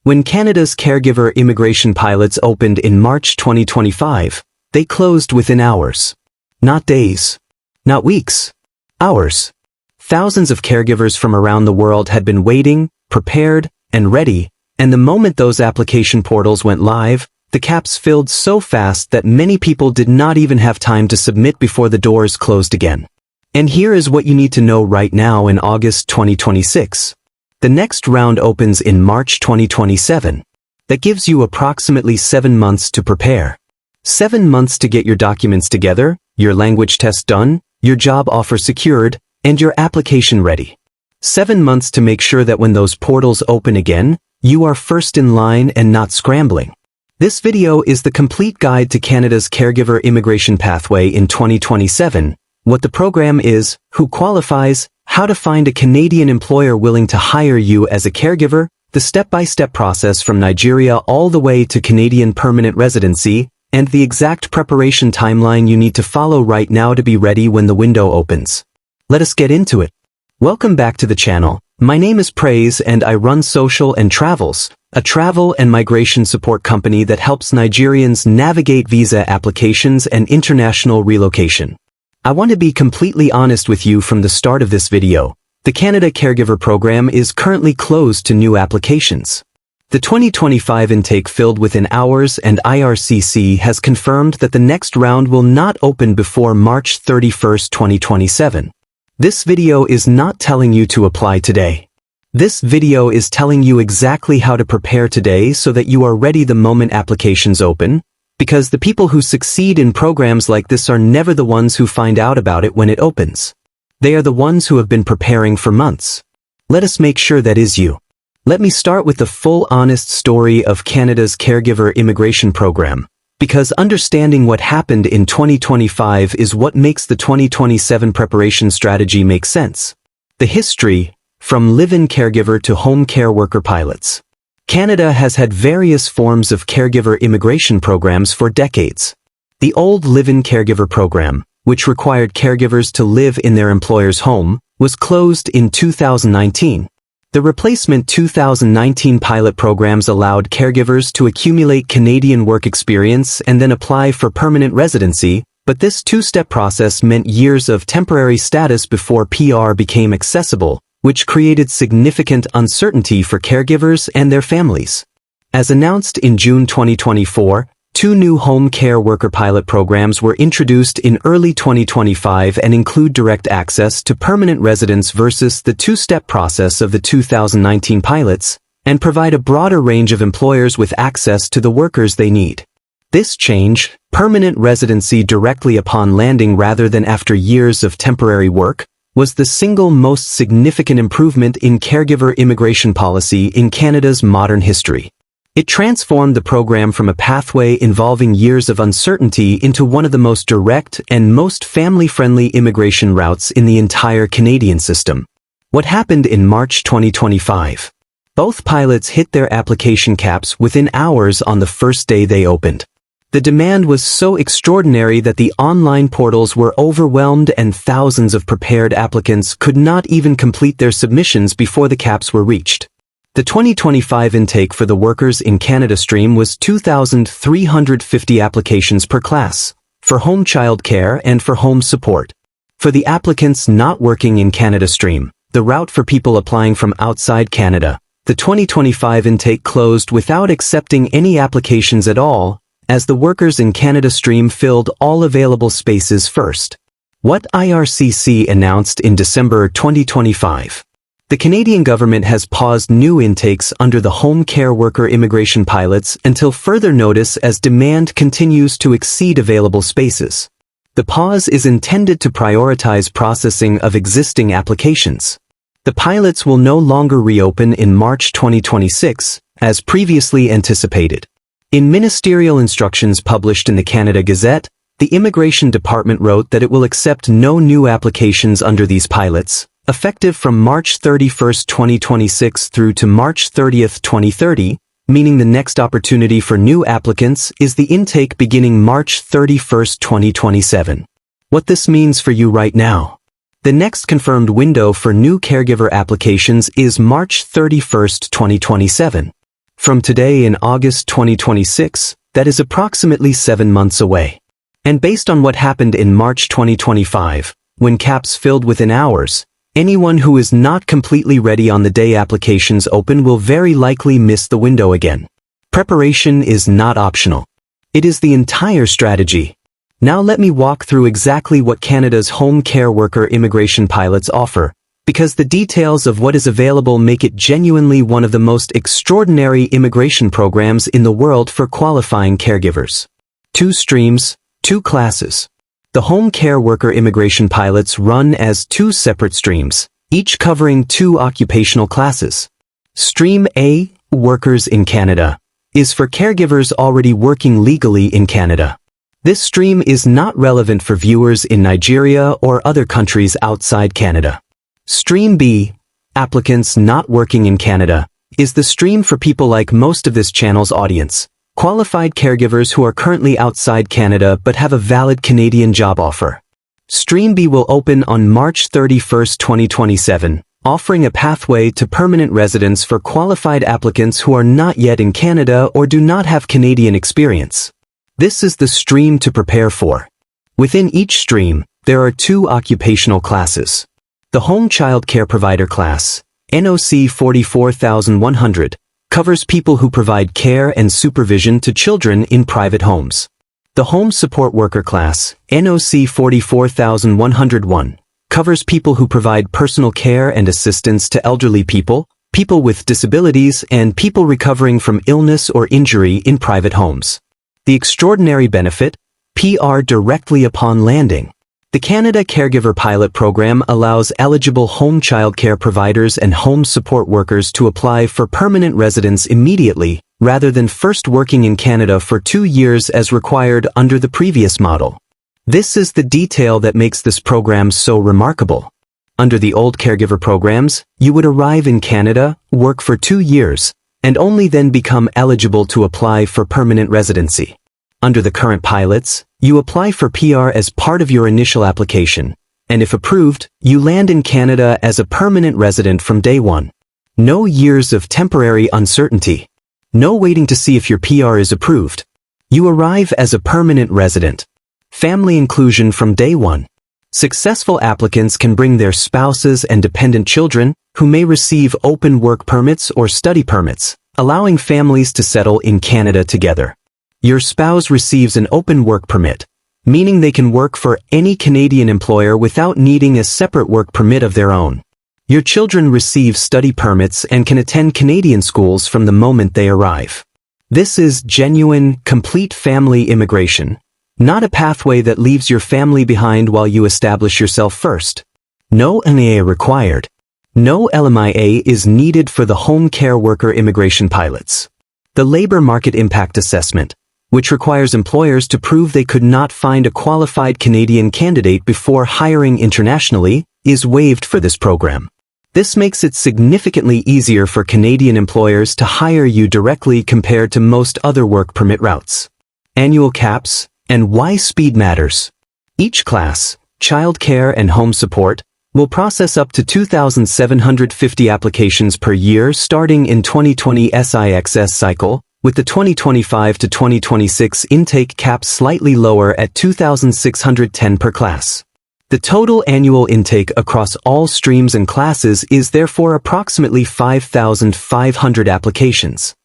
When Canada's Caregiver immigration pilots opened in March 2025, they closed within hours. Not days. Not weeks. Hours. Thousands of caregivers from around the world had been waiting, prepared, and ready, and the moment those application portals went live, the caps filled so fast that many people did not even have time to submit before the doors closed again. And here is what you need to know right now in August 2026. The next round opens in March 2027. That gives you approximately 7 months to prepare. 7 months to get your documents together, your language test done, your job offer secured, and your application ready. 7 months to make sure that when those portals open again, you are first in line and not scrambling. This video is the complete guide to Canada's Caregiver immigration pathway in 2027, what the program is, who qualifies, how to find a Canadian employer willing to hire you as a caregiver, the step-by-step process from Nigeria all the way to Canadian permanent residency, and the exact preparation timeline you need to follow right now to be ready when the window opens. Let us get into it. Welcome back to the channel. My name is Praise and I run Social and Travels, a travel and migration support company that helps Nigerians navigate visa applications and international relocation. I want to be completely honest with you from the start of this video. The Canada Caregiver program is currently closed to new applications. The 2025 intake filled within hours and IRCC has confirmed that the next round will not open before March 31, 2027. This video is not telling you to apply today. This video is telling you exactly how to prepare today so that you are ready the moment applications open, because the people who succeed in programs like this are never the ones who find out about it when it opens. They are the ones who have been preparing for months. Let us make sure that is you. Let me start with the full honest story of Canada's Caregiver immigration program, because understanding what happened in 2025 is what makes the 2027 preparation strategy make sense. The history, from live-in caregiver to home care worker pilots. Canada has had various forms of caregiver immigration programs for decades. The old live-in caregiver program, which required caregivers to live in their employer's home, was closed in 2019. The replacement 2019 pilot programs allowed caregivers to accumulate Canadian work experience and then apply for permanent residency, but this two-step process meant years of temporary status before PR became accessible, which created significant uncertainty for caregivers and their families. As announced in June 2024, 2 new home care worker pilot programs were introduced in early 2025 and include direct access to permanent residence versus the two-step process of the 2019 pilots, and provide a broader range of employers with access to the workers they need. This change, permanent residency directly upon landing rather than after years of temporary work, was the single most significant improvement in caregiver immigration policy in Canada's modern history. It transformed the program from a pathway involving years of uncertainty into one of the most direct and most family-friendly immigration routes in the entire Canadian system. What happened in March 2025? Both pilots hit their application caps within hours on the first day they opened. The demand was so extraordinary that the online portals were overwhelmed and thousands of prepared applicants could not even complete their submissions before the caps were reached. The 2025 intake for the workers in Canada Stream was 2,350 applications per class, for home child care and for home support. For the applicants not working in Canada Stream, the route for people applying from outside Canada, the 2025 intake closed without accepting any applications at all, as the workers in Canada Stream filled all available spaces first. What IRCC announced in December 2025. The Canadian government has paused new intakes under the home care worker immigration pilots until further notice as demand continues to exceed available spaces. The pause is intended to prioritize processing of existing applications. The pilots will no longer reopen in March 2026, as previously anticipated. In ministerial instructions published in the Canada Gazette, the Immigration Department wrote that it will accept no new applications under these pilots, effective from March 31, 2026 through to March 30, 2030, meaning the next opportunity for new applicants is the intake beginning March 31, 2027. What this means for you right now. The next confirmed window for new caregiver applications is March 31, 2027. From today in August 2026, that is approximately 7 months away. And based on what happened in March 2025, when CAPs filled within hours, anyone who is not completely ready on the day applications open will very likely miss the window again. Preparation is not optional. It is the entire strategy. Now let me walk through exactly what Canada's home care worker immigration pilots offer, because the details of what is available make it genuinely one of the most extraordinary immigration programs in the world for qualifying caregivers. 2 streams, 2 classes. The home care worker immigration pilots run as 2 separate streams, each covering 2 occupational classes. Stream A, Workers in Canada, is for caregivers already working legally in Canada. This stream is not relevant for viewers in Nigeria or other countries outside Canada. Stream B, Applicants not working in Canada, is the stream for people like most of this channel's audience, qualified caregivers who are currently outside Canada but have a valid Canadian job offer. Stream B will open on March 31, 2027, offering a pathway to permanent residence for qualified applicants who are not yet in Canada or do not have Canadian experience. This is the stream to prepare for. Within each stream, there are 2 occupational classes. The Home Child Care Provider class, NOC 44100, covers people who provide care and supervision to children in private homes. The Home Support Worker class, NOC 44101, covers people who provide personal care and assistance to elderly people, people with disabilities, and people recovering from illness or injury in private homes. The extraordinary benefit, PR directly upon landing. The Canada Caregiver Pilot Program allows eligible home child care providers and home support workers to apply for permanent residence immediately, rather than first working in Canada for 2 years as required under the previous model. This is the detail that makes this program so remarkable. Under the old caregiver programs, you would arrive in Canada, work for 2 years, and only then become eligible to apply for permanent residency. Under the current pilots, you apply for PR as part of your initial application, and if approved, you land in Canada as a permanent resident from day one. No years of temporary uncertainty. No waiting to see if your PR is approved. You arrive as a permanent resident. Family inclusion from day one. Successful applicants can bring their spouses and dependent children, who may receive open work permits or study permits, allowing families to settle in Canada together. Your spouse receives an open work permit, meaning they can work for any Canadian employer without needing a separate work permit of their own. Your children receive study permits and can attend Canadian schools from the moment they arrive. This is genuine, complete family immigration, not a pathway that leaves your family behind while you establish yourself first. No LMIA required. No LMIA is needed for the home care worker immigration pilots. The Labor Market Impact Assessment, which requires employers to prove they could not find a qualified Canadian candidate before hiring internationally, is waived for this program. This makes it significantly easier for Canadian employers to hire you directly compared to most other work permit routes. Annual caps, and why speed matters. Each class, child care and home support, will process up to 2,750 applications per year starting in 2020 SIXS cycle, with the 2025 to 2026 intake cap slightly lower at 2,610 per class. The total annual intake across all streams and classes is therefore approximately 5,500 applications.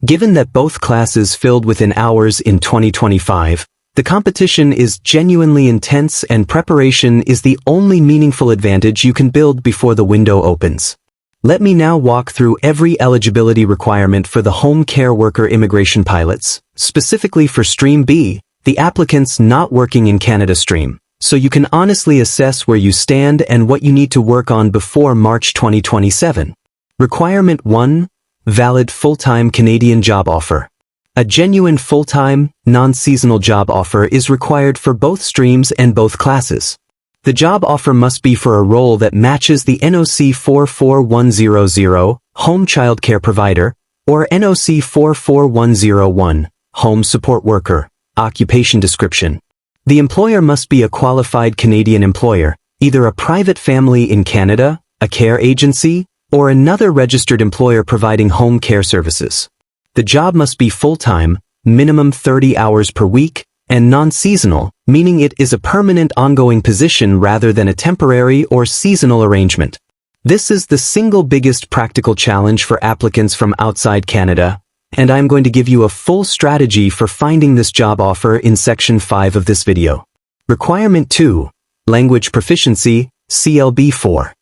Given that both classes filled within hours in 2025, the competition is genuinely intense and preparation is the only meaningful advantage you can build before the window opens. Let me now walk through every eligibility requirement for the home care worker immigration pilots, specifically for Stream B, the applicants not working in Canada stream, so you can honestly assess where you stand and what you need to work on before March 2027. Requirement 1. Valid full-time Canadian job offer. A genuine full-time, non-seasonal job offer is required for both streams and both classes. The job offer must be for a role that matches the NOC 44100, Home Child Care Provider, or NOC 44101, Home Support Worker, occupation description. The employer must be a qualified Canadian employer, either a private family in Canada, a care agency, or another registered employer providing home care services. The job must be full-time, minimum 30 hours per week, and non-seasonal, meaning it is a permanent ongoing position rather than a temporary or seasonal arrangement. This is the single biggest practical challenge for applicants from outside Canada, and I'm going to give you a full strategy for finding this job offer in Section 5 of this video. Requirement 2. Language Proficiency, CLB4.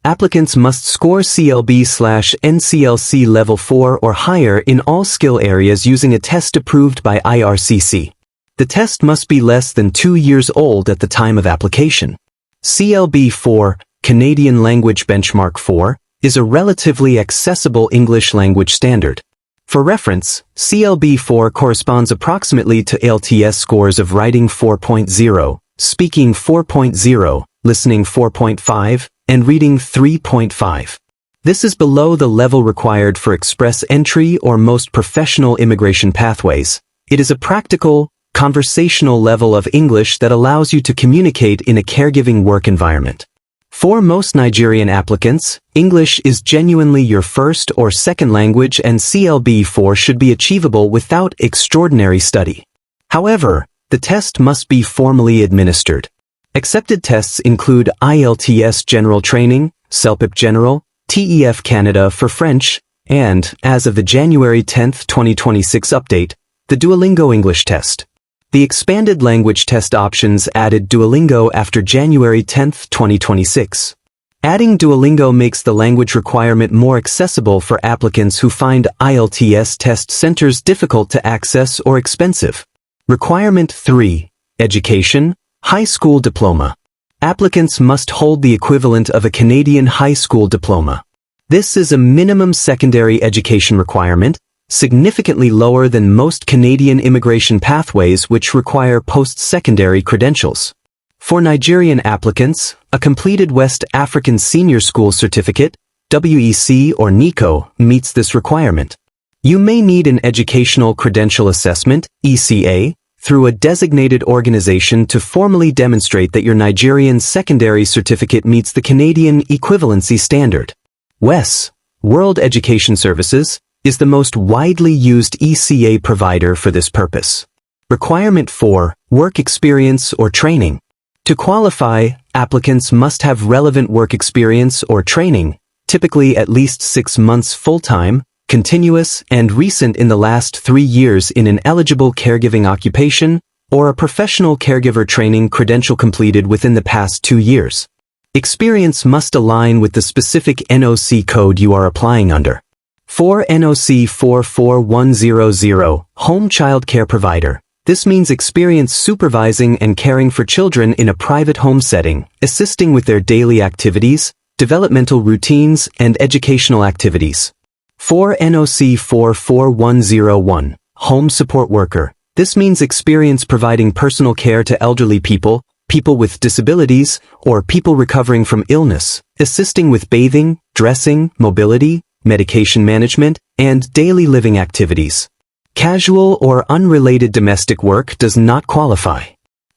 Applicants must score CLB/NCLC Level 4 or higher in all skill areas using a test approved by IRCC. The test must be less than 2 years old at the time of application. CLB4, Canadian Language Benchmark 4, is a relatively accessible English language standard. For reference, CLB4 corresponds approximately to LTS scores of writing 4.0, speaking 4.0, listening 4.5, and reading 3.5. This is below the level required for express entry or most professional immigration pathways. It is a practical, conversational level of English that allows you to communicate in a caregiving work environment. For most Nigerian applicants, English is genuinely your first or second language, and CLB4 should be achievable without extraordinary study. However, the test must be formally administered. Accepted tests include IELTS General Training, CELPIP General, TEF Canada for French, and, as of the January 10, 2026 update, the Duolingo English Test. The expanded language test options added Duolingo after January 10, 2026. Adding Duolingo makes the language requirement more accessible for applicants who find IELTS test centers difficult to access or expensive. Requirement 3. Education, High School Diploma. Applicants must hold the equivalent of a Canadian high school diploma. This is a minimum secondary education requirement, significantly lower than most Canadian immigration pathways which require post-secondary credentials. For Nigerian applicants, a completed West African Senior School Certificate, WEC or NICO, meets this requirement. You may need an Educational Credential Assessment, ECA, through a designated organization to formally demonstrate that your Nigerian secondary certificate meets the Canadian equivalency standard. WES, World Education Services, is the most widely used ECA provider for this purpose. Requirement 4. Work experience or training. To qualify, applicants must have relevant work experience or training, typically at least 6 months full-time, continuous, and recent in the last 3 years in an eligible caregiving occupation, or a professional caregiver training credential completed within the past 2 years. Experience must align with the specific NOC code you are applying under. For NOC 44100, Home Child Care Provider. This means experience supervising and caring for children in a private home setting, assisting with their daily activities, developmental routines, and educational activities. For NOC 44101, Home Support Worker. This means experience providing personal care to elderly people, people with disabilities, or people recovering from illness, assisting with bathing, dressing, mobility, medication management, and daily living activities. Casual or unrelated domestic work does not qualify.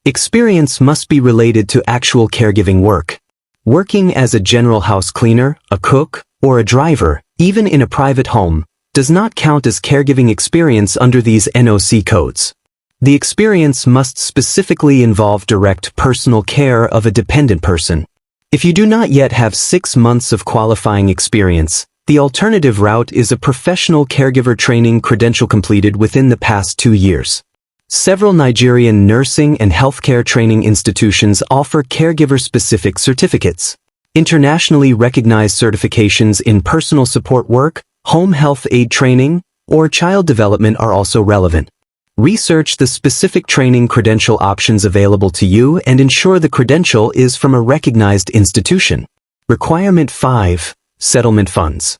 Experience must be related to actual caregiving work. Working as a general house cleaner, a cook, or a driver, even in a private home, does not count as caregiving experience under these NOC codes. The experience must specifically involve direct personal care of a dependent person. If you do not yet have 6 months of qualifying experience, the alternative route is a professional caregiver training credential completed within the past 2 years. Several Nigerian nursing and healthcare training institutions offer caregiver-specific certificates. Internationally recognized certifications in personal support work, home health aid training, or child development are also relevant. Research the specific training credential options available to you and ensure the credential is from a recognized institution. Requirement 5. Settlement funds.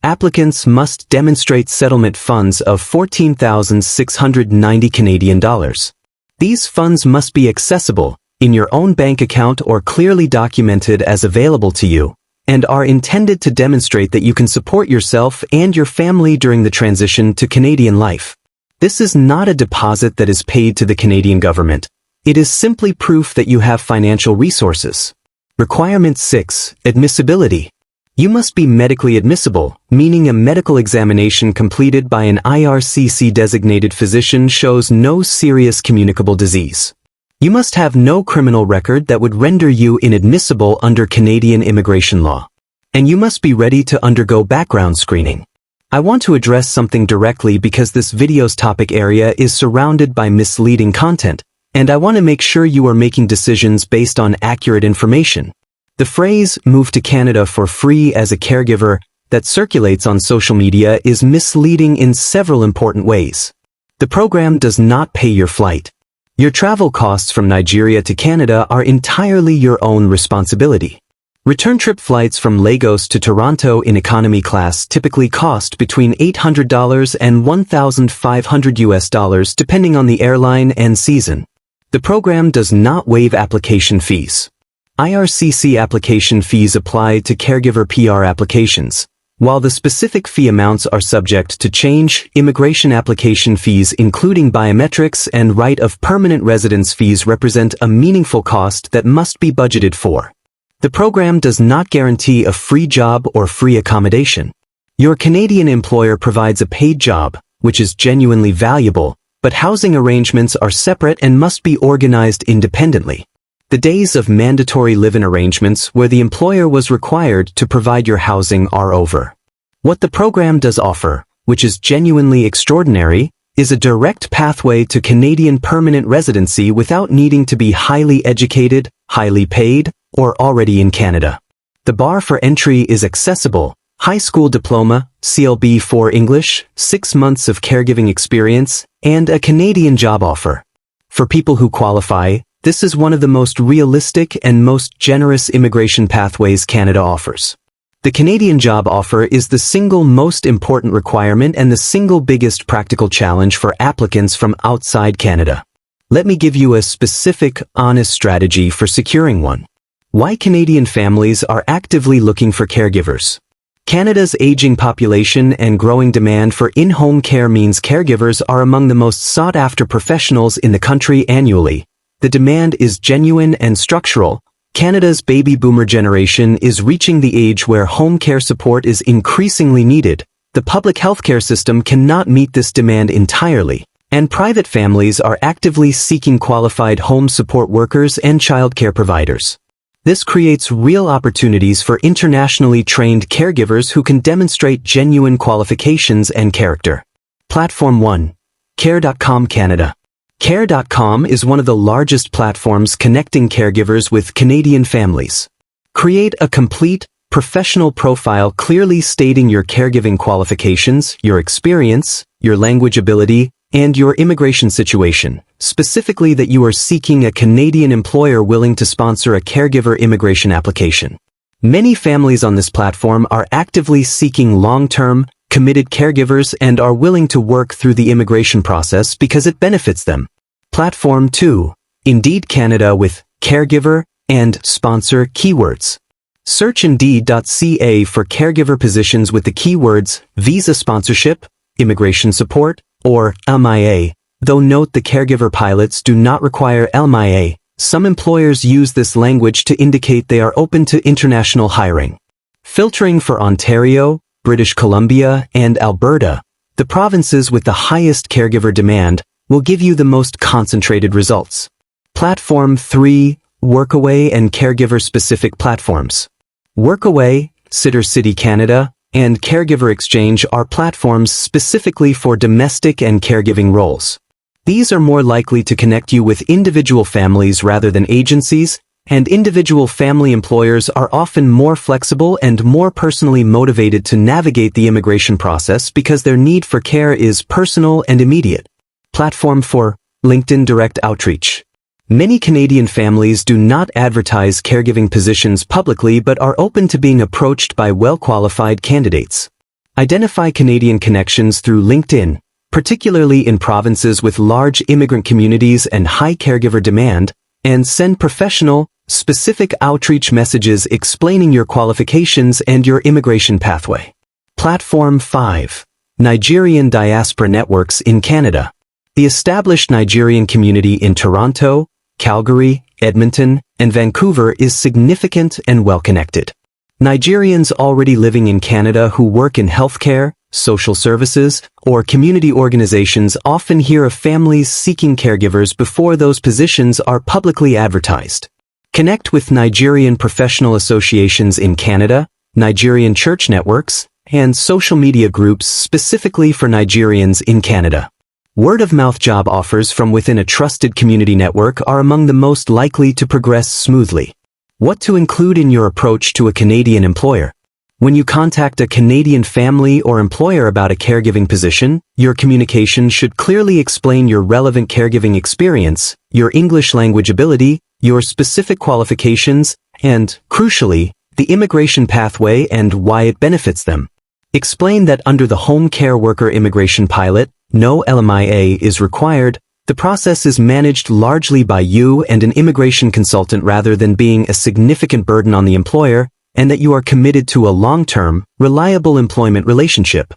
Applicants must demonstrate settlement funds of 14,690 Canadian dollars. These funds must be accessible, in your own bank account or clearly documented as available to you, and are intended to demonstrate that you can support yourself and your family during the transition to Canadian life. This is not a deposit that is paid to the Canadian government. It is simply proof that you have financial resources. Requirement 6. Admissibility. You must be medically admissible, meaning a medical examination completed by an IRCC-designated physician shows no serious communicable disease. You must have no criminal record that would render you inadmissible under Canadian immigration law. And you must be ready to undergo background screening. I want to address something directly because this video's topic area is surrounded by misleading content, and I want to make sure you are making decisions based on accurate information. The phrase, "move to Canada for free as a caregiver," that circulates on social media is misleading in several important ways. The program does not pay your flight. Your travel costs from Nigeria to Canada are entirely your own responsibility. Return trip flights from Lagos to Toronto in economy class typically cost between $800 and $1,500 depending on the airline and season. The program does not waive application fees. IRCC application fees apply to caregiver PR applications. While the specific fee amounts are subject to change, immigration application fees including biometrics and right of permanent residence fees represent a meaningful cost that must be budgeted for. The program does not guarantee a free job or free accommodation. Your Canadian employer provides a paid job, which is genuinely valuable, but housing arrangements are separate and must be organized independently. The days of mandatory live-in arrangements where the employer was required to provide your housing are over. What the program does offer, which is genuinely extraordinary, is a direct pathway to Canadian permanent residency without needing to be highly educated, highly paid, or already in Canada. The bar for entry is accessible: high school diploma, CLB for English, 6 months of caregiving experience, and a Canadian job offer. For people who qualify, this is one of the most realistic and most generous immigration pathways Canada offers. The Canadian job offer is the single most important requirement and the single biggest practical challenge for applicants from outside Canada. Let me give you a specific, honest strategy for securing one. Why Canadian families are actively looking for caregivers. Canada's aging population and growing demand for in-home care means caregivers are among the most sought-after professionals in the country annually. The demand is genuine and structural. Canada's baby boomer generation is reaching the age where home care support is increasingly needed. The public healthcare system cannot meet this demand entirely, and private families are actively seeking qualified home support workers and childcare providers. This creates real opportunities for internationally trained caregivers who can demonstrate genuine qualifications and character. Platform 1. Care.com Canada. Care.com is one of the largest platforms connecting caregivers with Canadian families. Create a complete, professional profile clearly stating your caregiving qualifications, your experience, your language ability, and your immigration situation, specifically that you are seeking a Canadian employer willing to sponsor a caregiver immigration application. Many families on this platform are actively seeking long-term, committed caregivers and are willing to work through the immigration process because it benefits them. Platform 2. Indeed Canada with caregiver and sponsor keywords. Search Indeed.ca for caregiver positions with the keywords visa sponsorship, immigration support, or LMIA. Though note the caregiver pilots do not require LMIA, some employers use this language to indicate they are open to international hiring. Filtering for Ontario, British Columbia, and Alberta, the provinces with the highest caregiver demand, will give you the most concentrated results. Platform 3. Workaway and caregiver-specific platforms. Workaway, Sitter City Canada, and Caregiver Exchange are platforms specifically for domestic and caregiving roles. These are more likely to connect you with individual families rather than agencies, and individual family employers are often more flexible and more personally motivated to navigate the immigration process because their need for care is personal and immediate. Platform 4. LinkedIn Direct Outreach. Many Canadian families do not advertise caregiving positions publicly but are open to being approached by well-qualified candidates. Identify Canadian connections through LinkedIn, particularly in provinces with large immigrant communities and high caregiver demand, and send professional, specific outreach messages explaining your qualifications and your immigration pathway. Platform 5. Nigerian Diaspora Networks in Canada. The established Nigerian community in Toronto, Calgary, Edmonton, and Vancouver is significant and well-connected. Nigerians already living in Canada who work in healthcare, social services, or community organizations often hear of families seeking caregivers before those positions are publicly advertised. Connect with Nigerian professional associations in Canada, Nigerian church networks, and social media groups specifically for Nigerians in Canada. Word-of-mouth job offers from within a trusted community network are among the most likely to progress smoothly. What to include in your approach to a Canadian employer? When you contact a Canadian family or employer about a caregiving position, your communication should clearly explain your relevant caregiving experience, your English language ability, your specific qualifications, and, crucially, the immigration pathway and why it benefits them. Explain that under the Home Care Worker Immigration Pilot, no LMIA is required. The process is managed largely by you and an immigration consultant rather than being a significant burden on the employer, and that you are committed to a long-term, reliable employment relationship.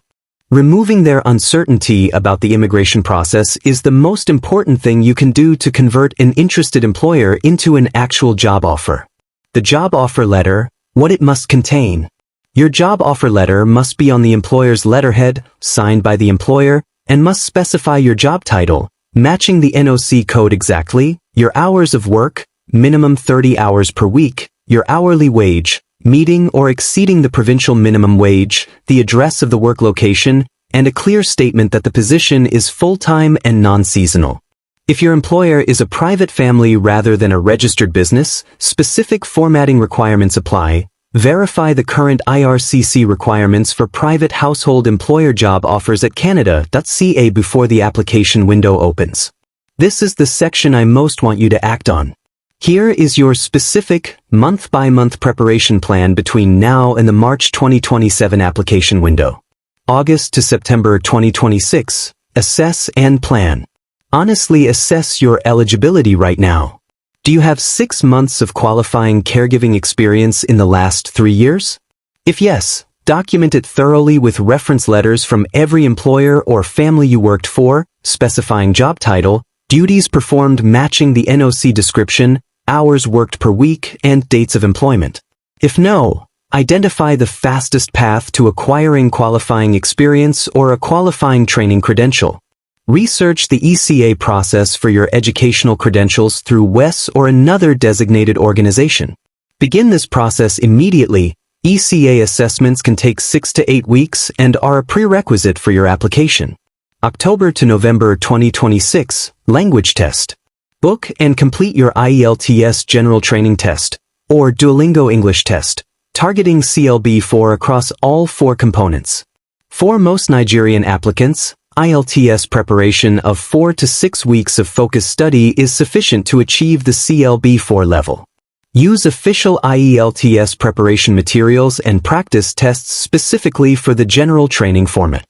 Removing their uncertainty about the immigration process is the most important thing you can do to convert an interested employer into an actual job offer. The job offer letter, what it must contain. Your job offer letter must be on the employer's letterhead, signed by the employer, and must specify your job title, matching the NOC code exactly, your hours of work, minimum 30 hours per week, your hourly wage, meeting or exceeding the provincial minimum wage, the address of the work location, and a clear statement that the position is full-time and non-seasonal. If your employer is a private family rather than a registered business, specific formatting requirements apply. Verify the current IRCC requirements for private household employer job offers at canada.ca before the application window opens. This is the section I most want you to act on. Here is your specific, month-by-month preparation plan between now and the March 2027 application window. August to September 2026, assess and plan. Honestly assess your eligibility right now. Do you have 6 months of qualifying caregiving experience in the last 3 years? If yes, document it thoroughly with reference letters from every employer or family you worked for, specifying job title, duties performed matching the NOC description, hours worked per week, and dates of employment. If no, identify the fastest path to acquiring qualifying experience or a qualifying training credential. Research the ECA process for your educational credentials through WES or another designated organization. Begin this process immediately. ECA assessments can take 6 to 8 weeks and are a prerequisite for your application. October to November 2026, language test. Book and complete your IELTS General Training Test, or Duolingo English Test, targeting CLB4 across all 4 components. For most Nigerian applicants, IELTS preparation of 4 to 6 weeks of focused study is sufficient to achieve the CLB4 level. Use official IELTS preparation materials and practice tests specifically for the general training format.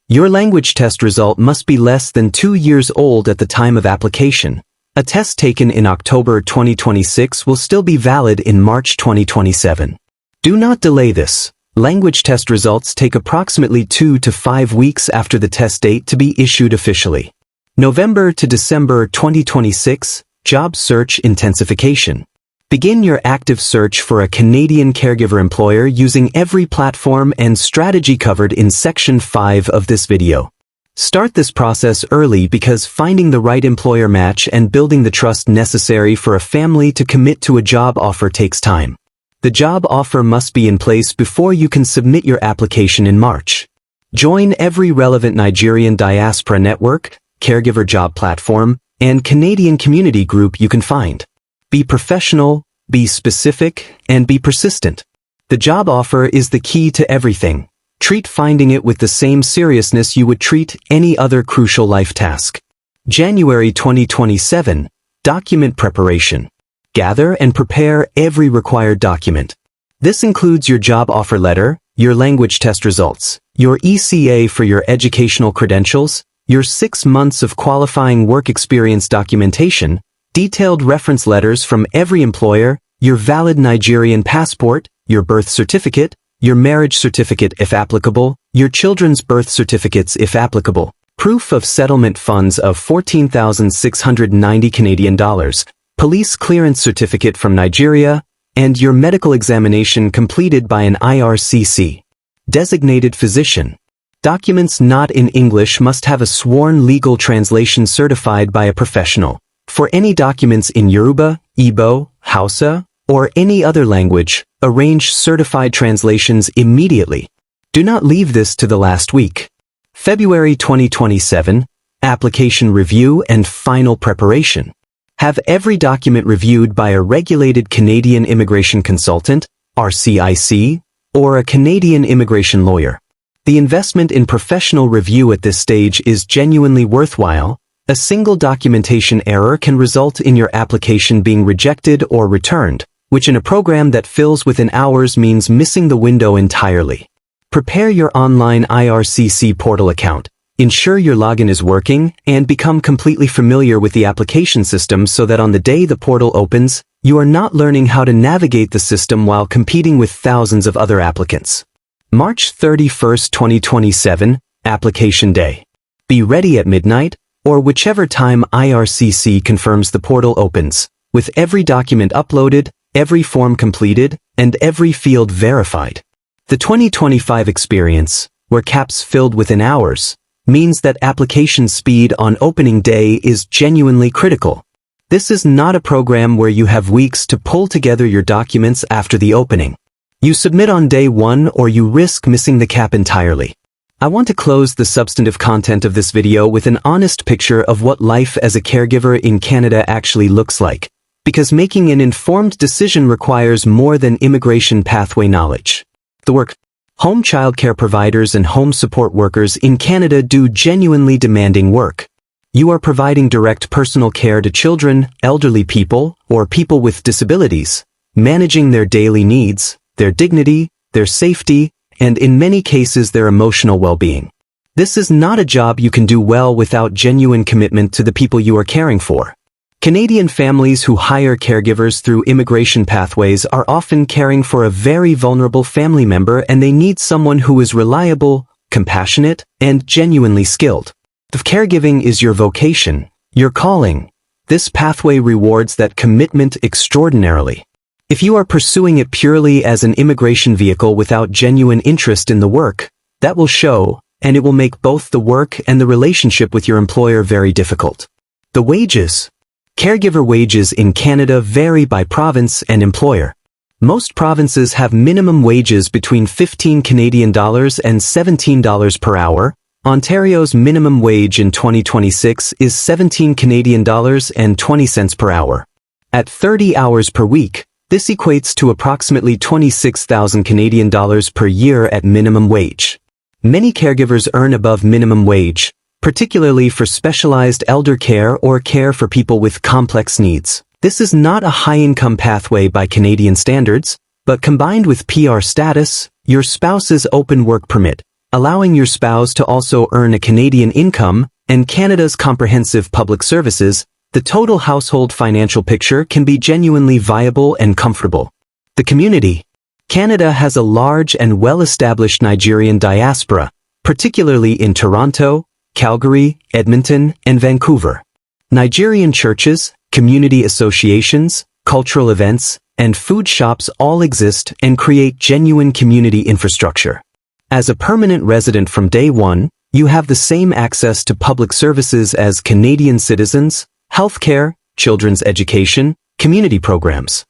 Your language test result must be less than 2 years old at the time of application. A test taken in October 2026 will still be valid in March 2027. Do not delay this. Language test results take approximately 2 to 5 weeks after the test date to be issued officially. November to December 2026, job search intensification. Begin your active search for a Canadian caregiver employer using every platform and strategy covered in Section 5 of this video. Start this process early because finding the right employer match and building the trust necessary for a family to commit to a job offer takes time. The job offer must be in place before you can submit your application in March. Join every relevant Nigerian diaspora network, caregiver job platform, and Canadian community group you can find. Be professional, be specific, and be persistent. The job offer is the key to everything. Treat finding it with the same seriousness you would treat any other crucial life task. January 2027, document preparation. Gather and prepare every required document. This includes your job offer letter, your language test results, your ECA for your educational credentials, your 6 months of qualifying work experience documentation, detailed reference letters from every employer, your valid Nigerian passport, your birth certificate, your marriage certificate if applicable, your children's birth certificates if applicable, proof of settlement funds of 14,690 Canadian dollars, police clearance certificate from Nigeria, and your medical examination completed by an IRCC, designated physician. Documents not in English must have a sworn legal translation certified by a professional. For any documents in Yoruba, Igbo, Hausa, or any other language, arrange certified translations immediately. Do not leave this to the last week. February 2027, application review and final preparation. Have every document reviewed by a regulated Canadian immigration consultant, RCIC, or a Canadian immigration lawyer. The investment in professional review at this stage is genuinely worthwhile. A single documentation error can result in your application being rejected or returned, which in a program that fills within hours means missing the window entirely. Prepare your online IRCC portal account. Ensure your login is working, and become completely familiar with the application system so that on the day the portal opens, you are not learning how to navigate the system while competing with thousands of other applicants. March 31, 2027, Application Day. Be ready at midnight, or whichever time IRCC confirms the portal opens, with every document uploaded, every form completed, and every field verified. The 2025 experience, where CAPs filled within hours, means that application speed on opening day is genuinely critical. This is not a program where you have weeks to pull together your documents after the opening. You submit on day one or you risk missing the CAP entirely. I want to close the substantive content of this video with an honest picture of what life as a caregiver in Canada actually looks like, because making an informed decision requires more than immigration pathway knowledge. The work. Home childcare providers and home support workers in Canada do genuinely demanding work. You are providing direct personal care to children, elderly people, or people with disabilities, managing their daily needs, their dignity, their safety, and in many cases their emotional well-being. This is not a job you can do well without genuine commitment to the people you are caring for. Canadian families who hire caregivers through immigration pathways are often caring for a very vulnerable family member, and they need someone who is reliable, compassionate, and genuinely skilled. If caregiving is your vocation, your calling, this pathway rewards that commitment extraordinarily. If you are pursuing it purely as an immigration vehicle without genuine interest in the work, that will show, and it will make both the work and the relationship with your employer very difficult. The wages. Caregiver wages in Canada vary by province and employer. Most provinces have minimum wages between $15 and $17 per hour. Ontario's minimum wage in 2026 is $17 and 20 cents per hour. At 30 hours per week, this equates to approximately 26,000 Canadian dollars per year at minimum wage. Many caregivers earn above minimum wage, particularly for specialized elder care or care for people with complex needs. This is not a high-income pathway by Canadian standards, but combined with PR status, your spouse's open work permit, allowing your spouse to also earn a Canadian income, and Canada's comprehensive public services, the total household financial picture can be genuinely viable and comfortable. The community. Canada has a large and well-established Nigerian diaspora, particularly in Toronto, Calgary, Edmonton, and Vancouver. Nigerian churches, community associations, cultural events, and food shops all exist and create genuine community infrastructure. As a permanent resident from day one, you have the same access to public services as Canadian citizens, healthcare, children's education, community programs.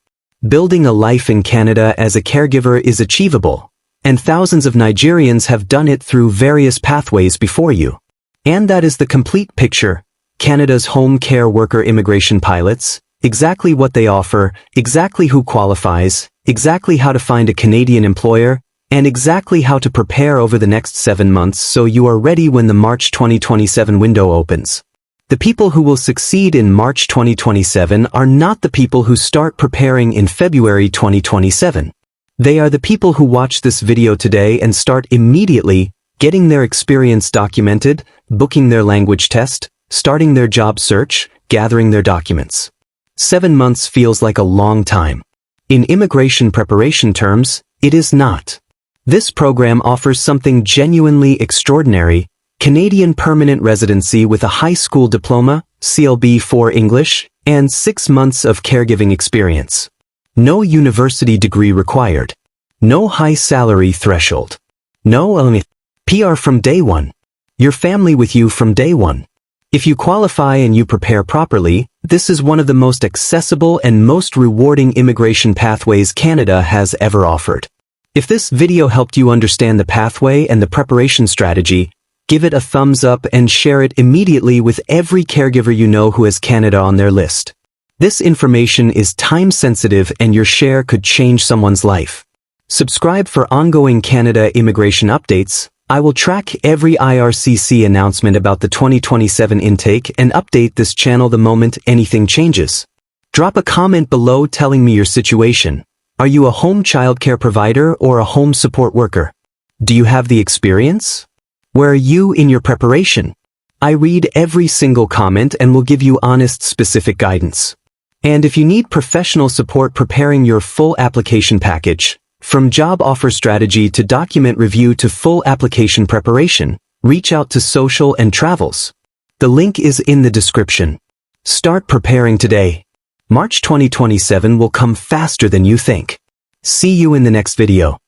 Building a life in Canada as a caregiver is achievable, and thousands of Nigerians have done it through various pathways before you. And that is the complete picture. Canada's home care worker immigration pilots, exactly what they offer, exactly who qualifies, exactly how to find a Canadian employer, and exactly how to prepare over the next 7 months so you are ready when the March 2027 window opens. The people who will succeed in March 2027 are not the people who start preparing in February 2027. They are the people who watch this video today and start immediately getting their experience documented, booking their language test, starting their job search, gathering their documents. 7 months feels like a long time. In immigration preparation terms, it is not. This program offers something genuinely extraordinary: Canadian permanent residency with a high school diploma, CLB for English, and 6 months of caregiving experience. No university degree required. No high salary threshold. No LMIA. PR from day one. Your family with you from day one. If you qualify and you prepare properly, this is one of the most accessible and most rewarding immigration pathways Canada has ever offered. If this video helped you understand the pathway and the preparation strategy, give it a thumbs up and share it immediately with every caregiver you know who has Canada on their list. This information is time-sensitive and your share could change someone's life. Subscribe for ongoing Canada immigration updates. I will track every IRCC announcement about the 2027 intake and update this channel the moment anything changes. Drop a comment below telling me your situation. Are you a home childcare provider or a home support worker? Do you have the experience? Where are you in your preparation? I read every single comment and will give you honest, specific guidance. And if you need professional support preparing your full application package, from job offer strategy to document review to full application preparation, reach out to Social and Travels. The link is in the description. Start preparing today. March 2027 will come faster than you think. See you in the next video.